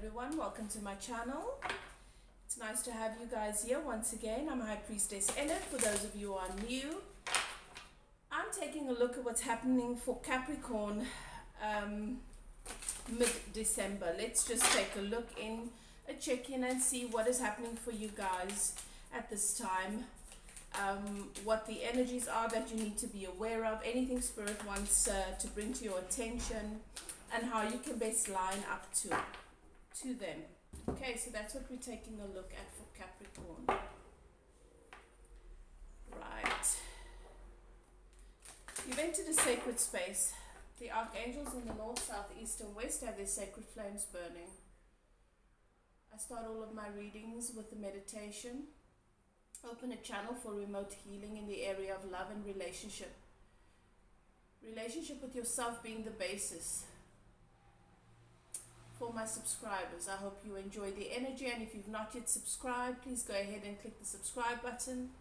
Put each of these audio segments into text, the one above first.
everyone, welcome to my channel. It's nice to have you guys here once again. I'm High Priestess Ellen. For those of you who are new, I'm taking a look at what's happening for Capricorn mid-December. Let's just take a look in, a check-in, and see what is happening for you guys at this time. What the energies are that you need to be aware of, anything Spirit wants to bring to your attention, and how you can best line up to them. Okay, so that's what we're taking a look at for Capricorn. Right. You've entered a sacred space. The archangels in the north, south, east, and west have their sacred flames burning. I start all of my readings with the meditation. Open a channel for remote healing in the area of love and relationship. Relationship with yourself being the basis. For my subscribers, I hope you enjoy the energy, and if you've not yet subscribed, please go ahead and click the subscribe button.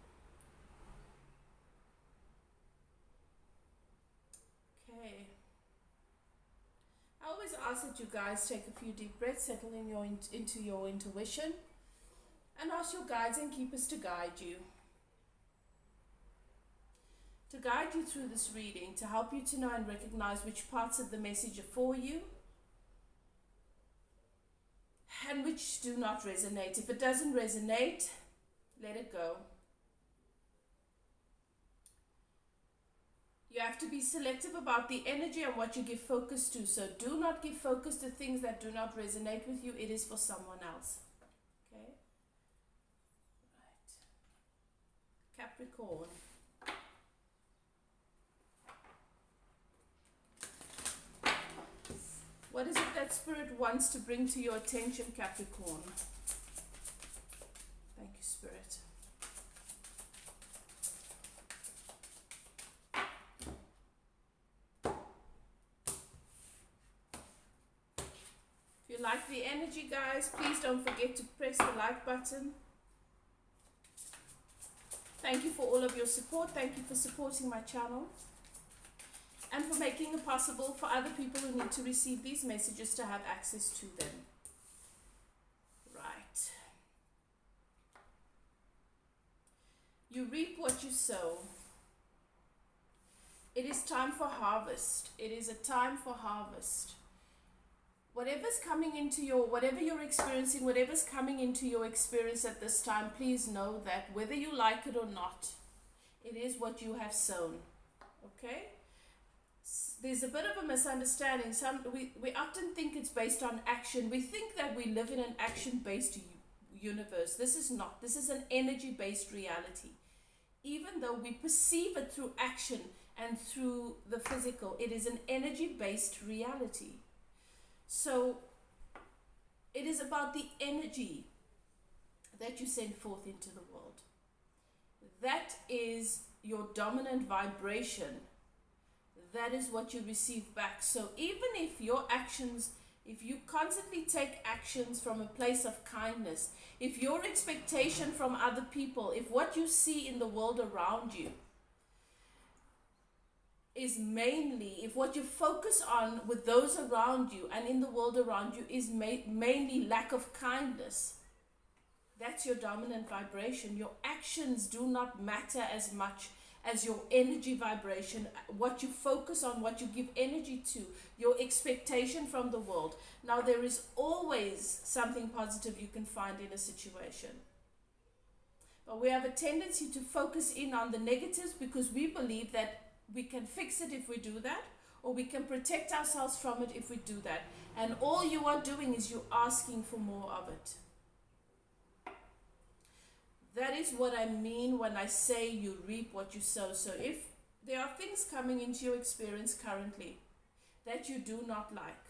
Okay. I always ask that you guys take a few deep breaths, settle in into your intuition, and ask your guides and keepers to guide you. To guide you through this reading, to help you to know and recognize which parts of the message are for you, and which do not resonate. If it doesn't resonate, let it go. You have to be selective about the energy and what you give focus to. So do not give focus to things that do not resonate with you. It is for someone else. Okay? Right. Capricorn. What is it that Spirit wants to bring to your attention, Capricorn? Thank you, Spirit. If you like the energy, guys, please don't forget to press the like button. Thank you for all of your support. Thank you for supporting my channel, and for making it possible for other people who need to receive these messages to have access to them. Right. You reap what you sow. It is time for harvest. It is a time for harvest. Whatever's coming into whatever you're experiencing, whatever's coming into your experience at this time, please know that whether you like it or not, it is what you have sown. Okay? There's a bit of a misunderstanding. We often think it's based on action. We think that we live in an action-based universe. This is not. This is an energy-based reality. Even though we perceive it through action and through the physical, it is an energy-based reality. So it is about the energy that you send forth into the world. That is your dominant vibration. That is what you receive back. So even if your actions, if you constantly take actions from a place of kindness, if your expectation from other people, if what you see in the world around you is mainly, if what you focus on with those around you and in the world around you is mainly lack of kindness, that's your dominant vibration. Your actions do not matter as much as your energy vibration, what you focus on, what you give energy to, your expectation from the world. Now, there is always something positive you can find in a situation. But we have a tendency to focus in on the negatives because we believe that we can fix it if we do that, or we can protect ourselves from it if we do that. And all you are doing is you're asking for more of it. That is what I mean when I say you reap what you sow. So if there are things coming into your experience currently that you do not like,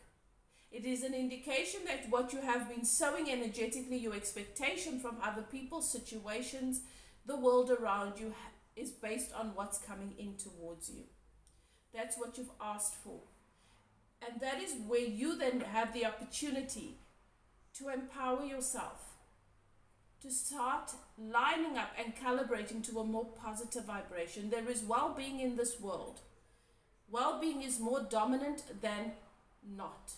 it is an indication that what you have been sowing energetically, your expectation from other people, situations, the world around you, is based on what's coming in towards you. That's what you've asked for. And that is where you then have the opportunity to empower yourself, to start lining up and calibrating to a more positive vibration. There is well-being in this world. Well-being is more dominant than not.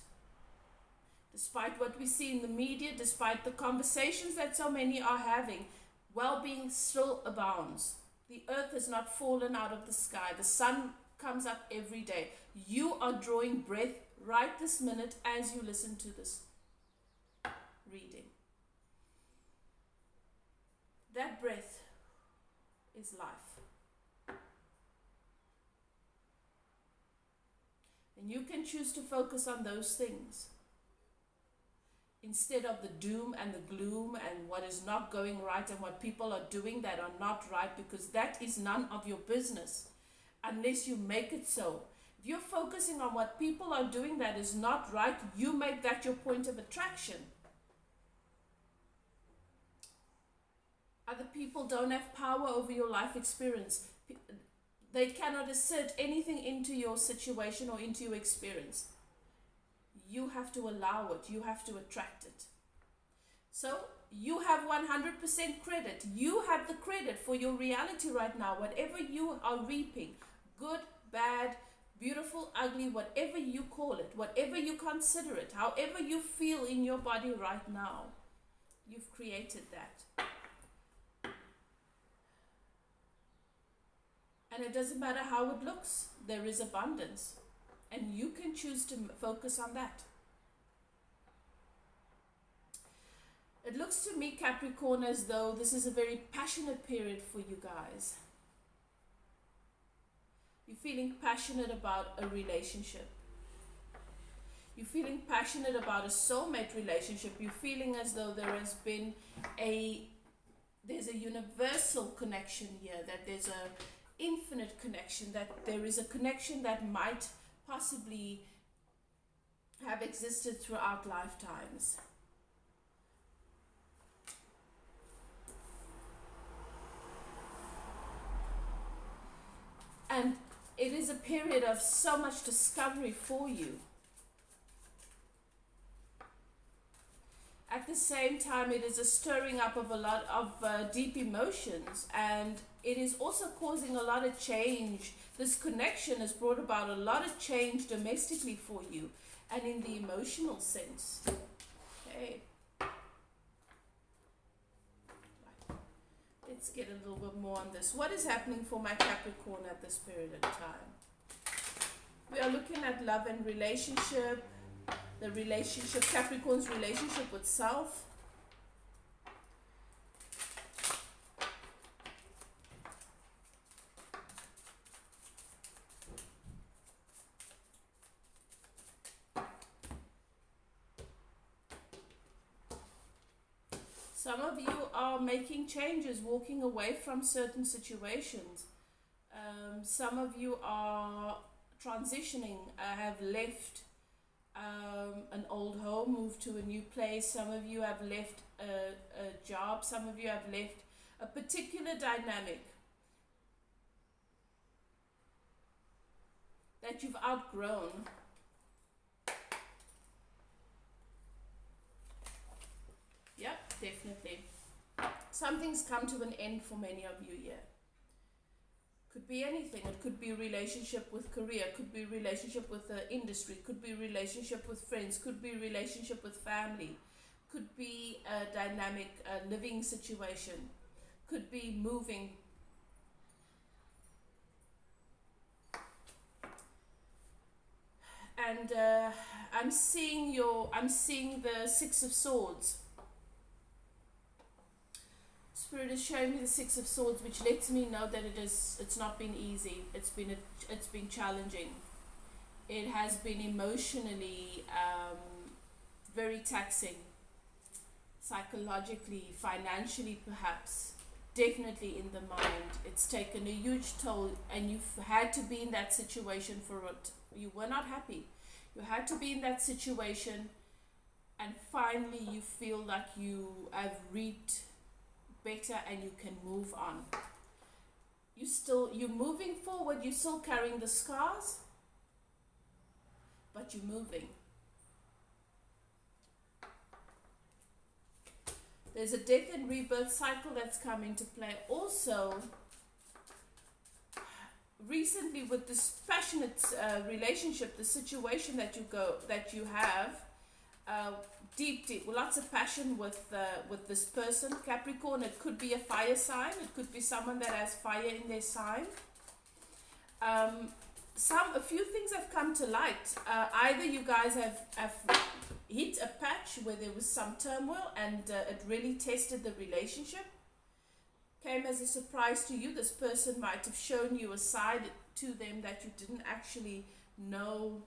Despite what we see in the media, despite the conversations that so many are having, well-being still abounds. The earth has not fallen out of the sky. The sun comes up every day. You are drawing breath right this minute as you listen to this reading. That breath is life. And you can choose to focus on those things instead of the doom and the gloom and what is not going right and what people are doing that are not right, because that is none of your business unless you make it so. If you're focusing on what people are doing that is not right, you make that your point of attraction. Other people don't have power over your life experience. They cannot assert anything into your situation or into your experience. You have to allow it. You have to attract it. So you have 100% credit. You have the credit for your reality right now. Whatever you are reaping, good, bad, beautiful, ugly, whatever you call it, whatever you consider it, however you feel in your body right now, you've created that. And it doesn't matter how it looks, there is abundance. And you can choose to focus on that. It looks to me, Capricorn, as though this is a very passionate period for you guys. You're feeling passionate about a relationship. You're feeling passionate about a soulmate relationship. You're feeling as though there's a universal connection here, that there's a infinite connection, that there is a connection that might possibly have existed throughout lifetimes. And it is a period of so much discovery for you. At the same time, it is a stirring up of a lot of deep emotions, and it is also causing a lot of change. This connection has brought about a lot of change domestically for you and in the emotional sense. Okay. Let's get a little bit more on this. What is happening for my Capricorn at this period of time? We are looking at love and relationship. The relationship, Capricorn's relationship with self. Some of you are making changes, walking away from certain situations. Some of you are transitioning, have left an old home, moved to a new place. Some of you have left a job. Some of you have left a particular dynamic that you've outgrown. Yep, definitely. Something's come to an end for many of you here. Could be anything. It could be a relationship with career, could be a relationship with the industry, could be a relationship with friends, could be a relationship with family, could be a dynamic living situation, could be moving. And I'm seeing the Six of Swords. Spirit is showing me the Six of Swords, which lets me know that it's not been easy. It's been challenging. It has been emotionally very taxing, psychologically, financially perhaps, definitely in the mind. It's taken a huge toll, and you've had to be in that situation for it. You were not happy. You had to be in that situation, and finally you feel like you have reaped better and you can move on. You're moving forward. You're still carrying the scars, but you're moving. There's a death and rebirth cycle that's come into play also recently with this passionate relationship, the situation that you have. uh, deep, lots of passion with this person, Capricorn. It could be a fire sign. It could be someone that has fire in their sign. A few things have come to light. Either you guys have hit a patch where there was some turmoil and it really tested the relationship. Came as a surprise to you. This person might have shown you a side to them that you didn't actually know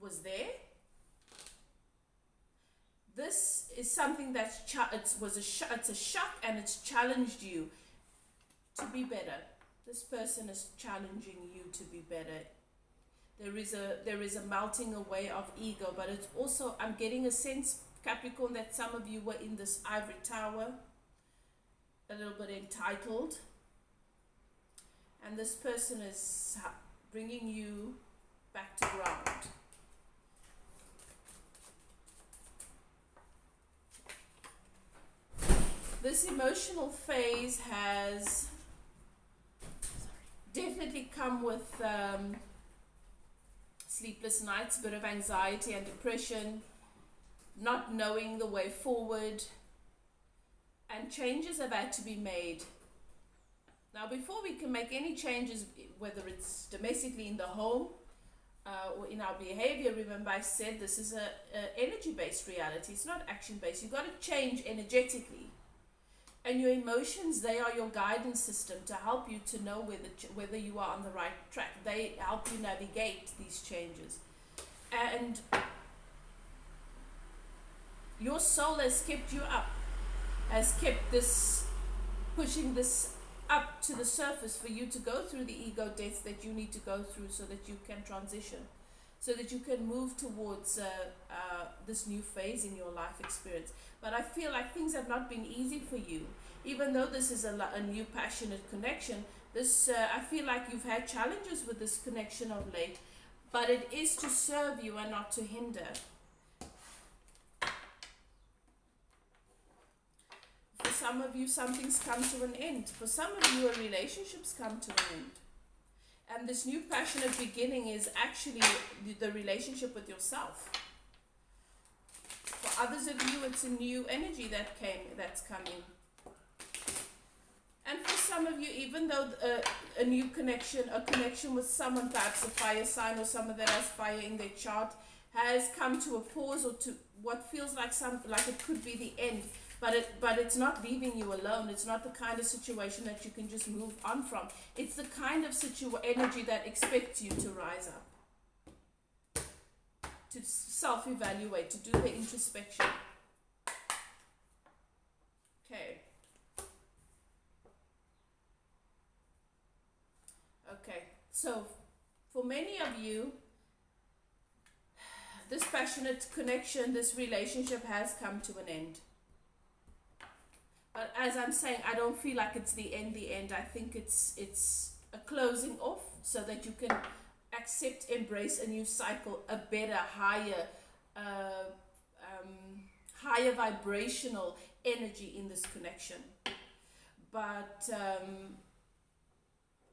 was there. This is something that's it's a shock, and it's challenged you to be better. This person is challenging you to be better. There is a melting away of ego, but it's also, I'm getting a sense, Capricorn, that some of you were in this ivory tower, a little bit entitled, and this person is bringing you back to ground. This emotional phase has definitely come with sleepless nights, a bit of anxiety and depression, not knowing the way forward, and changes have had to be made. Now, before we can make any changes, whether it's domestically in the home or in our behavior, remember I said this is a energy-based reality. It's not action-based. You've got to change energetically. And your emotions, they are your guidance system to help you to know whether you are on the right track. They help you navigate these changes. And your soul has kept you up, has kept this, pushing this up to the surface for you to go through the ego deaths that you need to go through so that you can transition, so that you can move towards this new phase in your life experience. But I feel like things have not been easy for you. Even though this is a new passionate connection, I feel like you've had challenges with this connection of late, but it is to serve you and not to hinder. For some of you, something's come to an end. For some of you, a relationship's come to an end. And this new passionate beginning is actually the relationship with yourself. For others of you, it's a new energy that's coming. And for some of you, even though a new connection, a connection with someone, perhaps a fire sign or someone that has fire in their chart, has come to a pause or to what feels like it could be the end, but it's not leaving you alone. It's not the kind of situation that you can just move on from. It's the kind of energy that expects you to rise up, to self-evaluate, to do the introspection. Okay. Okay, so for many of you, this passionate connection, this relationship has come to an end. But as I'm saying, I don't feel like it's the end. I think it's a closing off so that you can accept, embrace a new cycle, a better, higher vibrational energy in this connection. But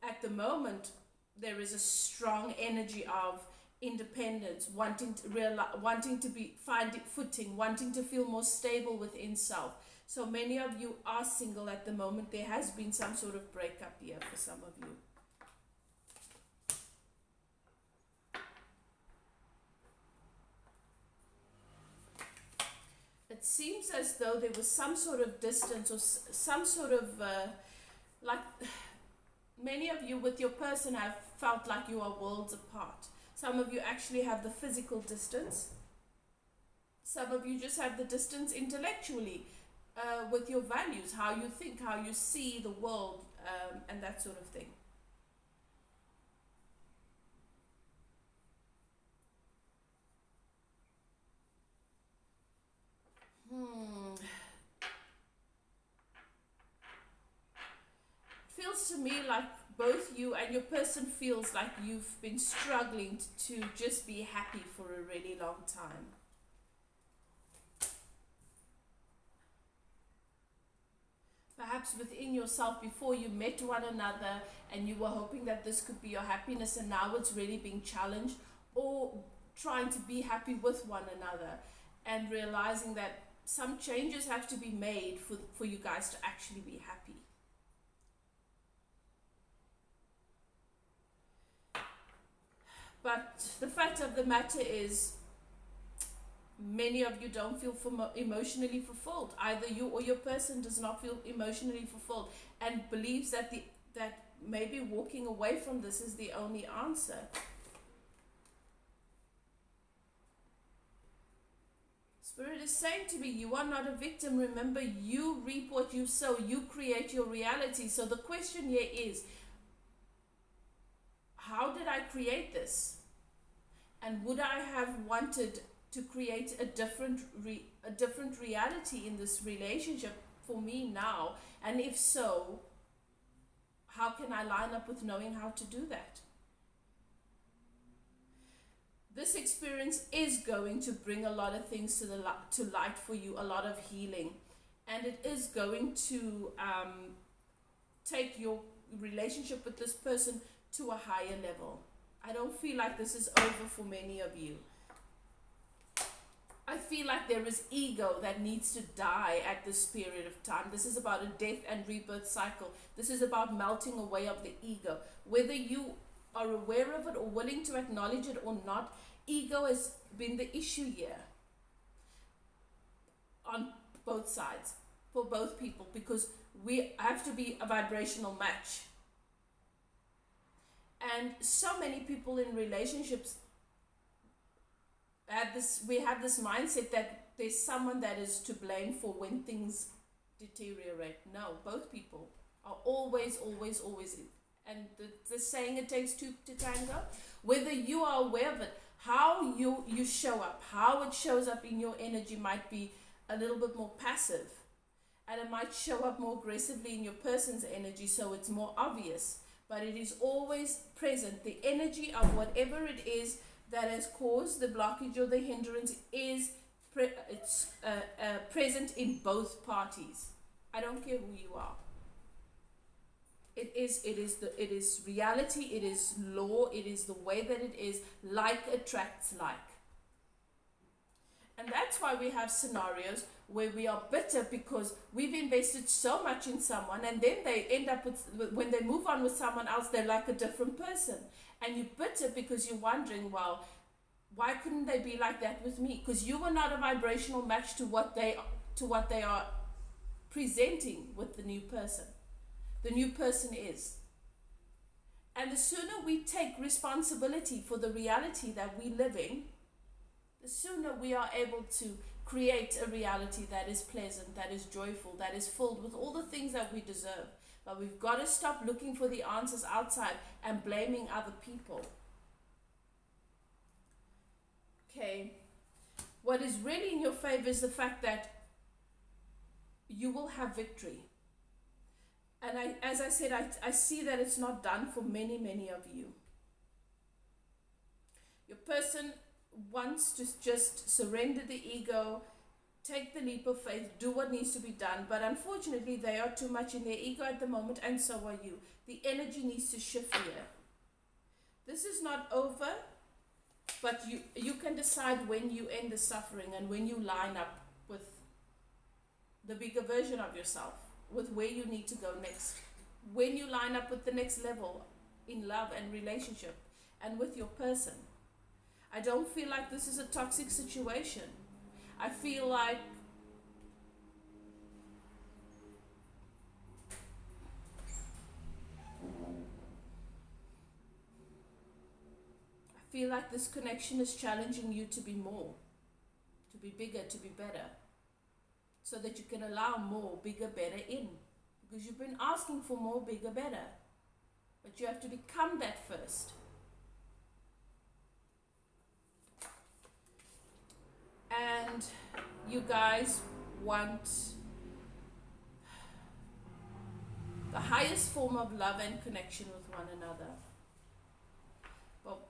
at the moment, there is a strong energy of independence, wanting to find footing, wanting to feel more stable within self. So many of you are single at the moment. There has been some sort of breakup here for some of you. It seems as though there was some sort of distance or some sort of many of you with your person have felt like you are worlds apart. Some of you actually have the physical distance. Some of you just have the distance intellectually with your values, how you think, how you see the world, and that sort of thing. Feels to me like both you and your person feels like you've been struggling to just be happy for a really long time. Perhaps within yourself, before you met one another and you were hoping that this could be your happiness, and now it's really being challenged. Or trying to be happy with one another, and realizing that some changes have to be made for you guys to actually be happy. But the fact of the matter is, many of you don't feel emotionally fulfilled. Either you or your person does not feel emotionally fulfilled and believes that that maybe walking away from this is the only answer. Spirit is saying to me, you are not a victim. Remember, you reap what you sow. You create your reality. So the question here is, how did I create this? And would I have wanted to create a different reality in this relationship for me now? And if so, how can I line up with knowing how to do that? This experience is going to bring a lot of things to light for you, a lot of healing. And it is going to take your relationship with this person to a higher level. I don't feel like this is over for many of you. I feel like there is ego that needs to die at this period of time. This is about a death and rebirth cycle. This is about melting away of the ego. Whether you are aware of it or willing to acknowledge it or not, ego has been the issue here on both sides, for both people, because we have to be a vibrational match. And so many people in relationships we have this mindset that there's someone that is to blame for when things deteriorate. No, both people are always, and the saying, it takes two to tango. Whether you are aware of it, how you show up, how it shows up in your energy might be a little bit more passive, and it might show up more aggressively in your person's energy, so it's more obvious. But it is always present. The energy of whatever it is that has caused the blockage or the hindrance is present in both parties. I don't care who you are. It is reality. It is law. It is the way that it is. Like attracts like. And that's why we have scenarios where we are bitter because we've invested so much in someone, and then they end up when they move on with someone else, they're like a different person. And you're bitter because you're wondering, well, why couldn't they be like that with me? Because you were not a vibrational match to what they are presenting with the new person. The new person is. And the sooner we take responsibility for the reality that we live in, the sooner we are able to create a reality that is pleasant, that is joyful, that is filled with all the things that we deserve. But we've got to stop looking for the answers outside and blaming other people. Okay. What is really in your favor is the fact that you will have victory. And as I said, I see that it's not done for many, many of you. Your person wants to just surrender the ego, take the leap of faith, do what needs to be done. But unfortunately, they are too much in their ego at the moment, and so are you. The energy needs to shift here. This is not over, but you can decide when you end the suffering and when you line up with the bigger version of yourself, with where you need to go next. When you line up with the next level in love and relationship and with your person. I don't feel like this is a toxic situation. I feel like this connection is challenging you to be more, to be bigger, to be better, so that you can allow more, bigger, better in. Because you've been asking for more, bigger, better. But you have to become that first. And you guys want the highest form of love and connection with one another.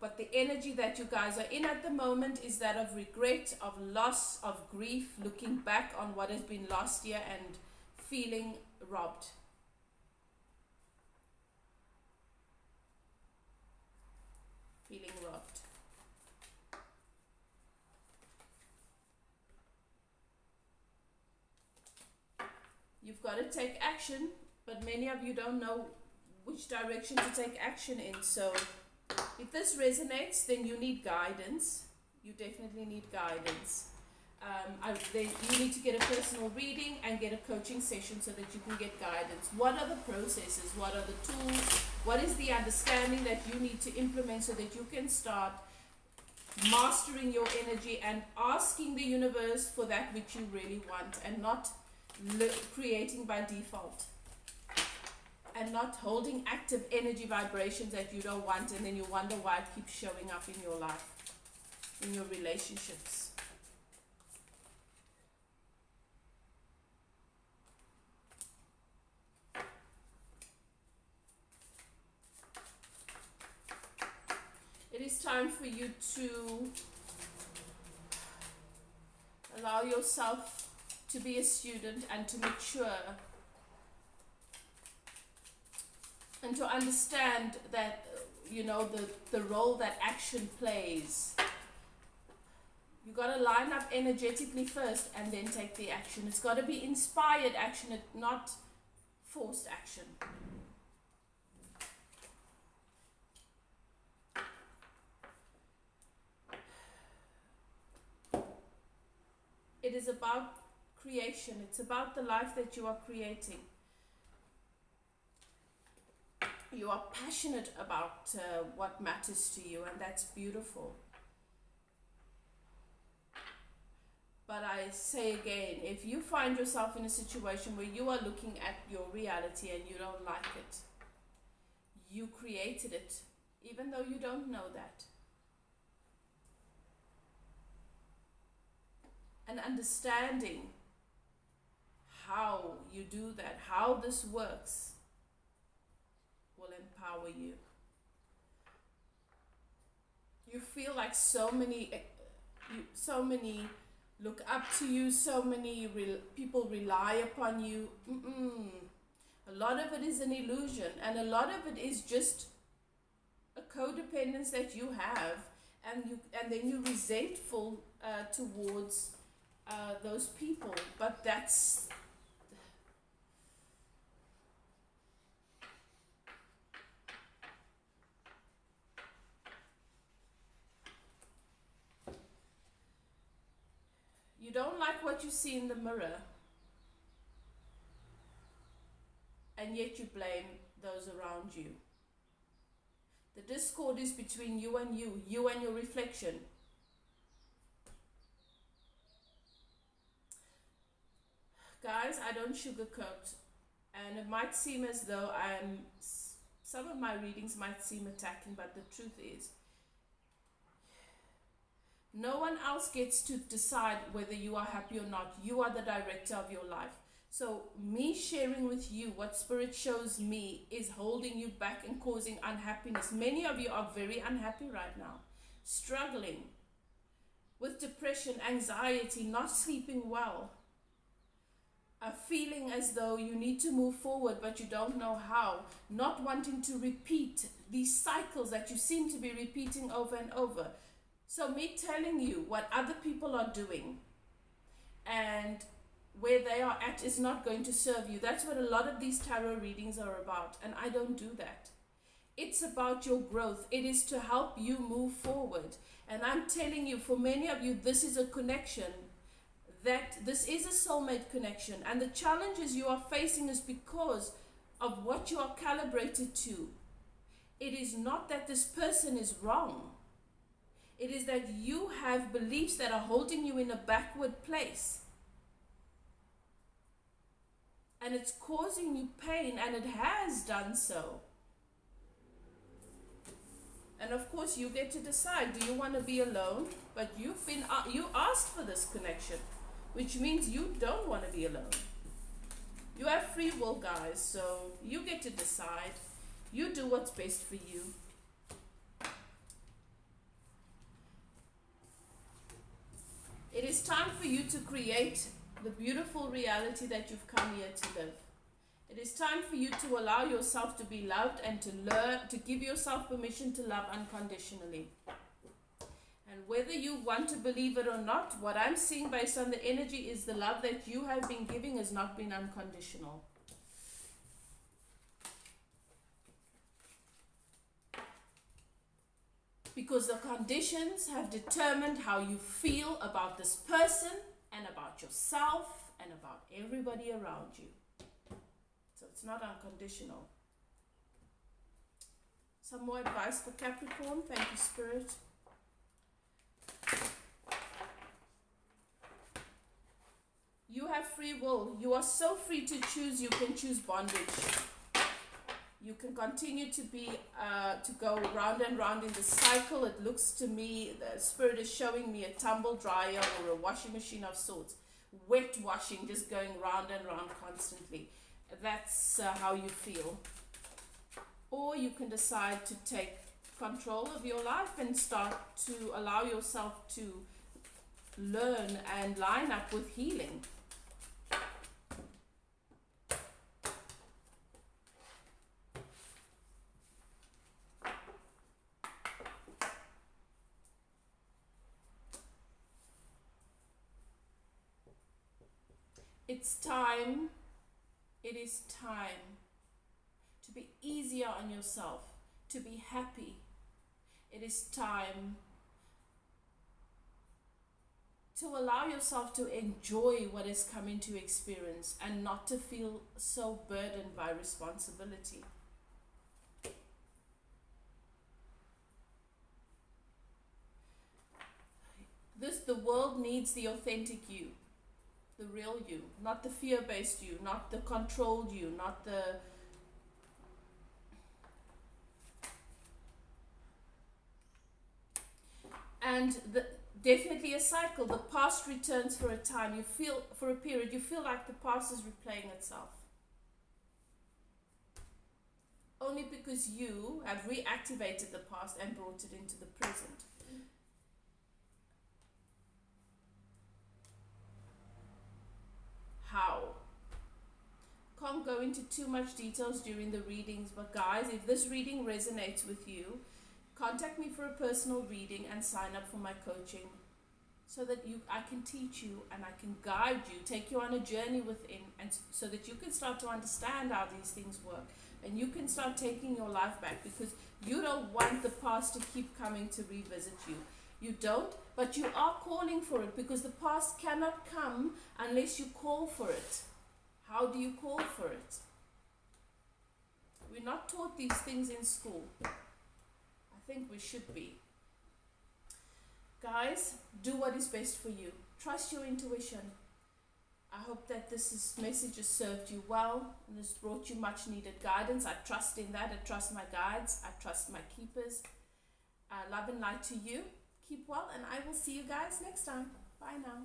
But the energy that you guys are in at the moment is that of regret, of loss, of grief, looking back on what has been lost here and feeling robbed. Feeling robbed. You've got to take action, but many of you don't know which direction to take action in. So if this resonates, then you need guidance. You definitely need guidance. You need to get a personal reading and get a coaching session so that you can get guidance. What are the processes? What are the tools? What is the understanding that you need to implement so that you can start mastering your energy and asking the universe for that which you really want, and not creating by default, and not holding active energy vibrations that you don't want, and then you wonder why it keeps showing up in your life, in your relationships. It is time for you to allow yourself to be a student and to mature and to understand that, you know, the role that action plays. You got to line up energetically first and then take the action. It's got to be inspired action, not forced action. It is about creation. It's about the life that you are creating. You are passionate about what matters to you, and that's beautiful. But I say again, if you find yourself in a situation where you are looking at your reality and you don't like it, you created it, even though you don't know that. And understanding how you do that, how this works, will empower you. You feel like so many look up to you, so many people rely upon you. A lot of it is an illusion, and a lot of it is just a codependence that you have, and then you're resentful towards those people. But that's you don't like what you see in the mirror, and yet you blame those around you. The discord is between you and your reflection. Guys, I don't sugarcoat, and it might seem as though some of my readings might seem attacking, but the truth is, no one else gets to decide whether you are happy or not. You are the director of your life. So me sharing with you what Spirit shows me is holding you back and causing unhappiness. Many of you are very unhappy right now, struggling with depression, anxiety, not sleeping well, feeling as though you need to move forward but you don't know how, not wanting to repeat these cycles that you seem to be repeating over and over. So me telling you what other people are doing and where they are at is not going to serve you. That's what a lot of these tarot readings are about, and I don't do that. It's about your growth. It is to help you move forward. And I'm telling you, for many of you, this is a connection, that this is a soulmate connection, and the challenges you are facing is because of what you are calibrated to. It is not that this person is wrong. It is that you have beliefs that are holding you in a backward place. And it's causing you pain, and it has done so. And of course, you get to decide, do you want to be alone? But you asked for this connection, which means you don't want to be alone. You have free will, guys, so you get to decide. You do what's best for you. It is time for you to create the beautiful reality that you've come here to live. It is time for you to allow yourself to be loved and to learn to give yourself permission to love unconditionally. And whether you want to believe it or not, what I'm seeing based on the energy is the love that you have been giving has not been unconditional. Because the conditions have determined how you feel about this person and about yourself and about everybody around you. So it's not unconditional. Some more advice for Capricorn. Thank you, Spirit. You have free will. You are so free to choose. You can choose bondage. You can continue to be, to go round and round in the cycle. It looks to me, the Spirit is showing me a tumble dryer or a washing machine of sorts. Wet washing, just going round and round constantly. That's how you feel. Or you can decide to take control of your life and start to allow yourself to learn and line up with healing. It's time, it is time to be easier on yourself, to be happy. It is time to allow yourself to enjoy what has come into experience and not to feel so burdened by responsibility. The world needs the authentic you. The real you, not the fear-based you, not the controlled you, not the and definitely a cycle. The past returns for a time. You feel, for a period, you feel like the past is replaying itself. Only because you have reactivated the past and brought it into the present. How? Can't go into too much details during the readings, but guys, if this reading resonates with you, contact me for a personal reading and sign up for my coaching so that I can teach you and I can guide you, take you on a journey within, and so that you can start to understand how these things work and you can start taking your life back, because you don't want the past to keep coming to revisit you. You don't, but you are calling for it, because the past cannot come unless you call for it. How do you call for it? We're not taught these things in school. I think we should be. Guys, do what is best for you. Trust your intuition. I hope that this message has served you well and has brought you much needed guidance. I trust in that. I trust my guides. I trust my keepers. Love and light to you. Keep well, and I will see you guys next time. Bye now.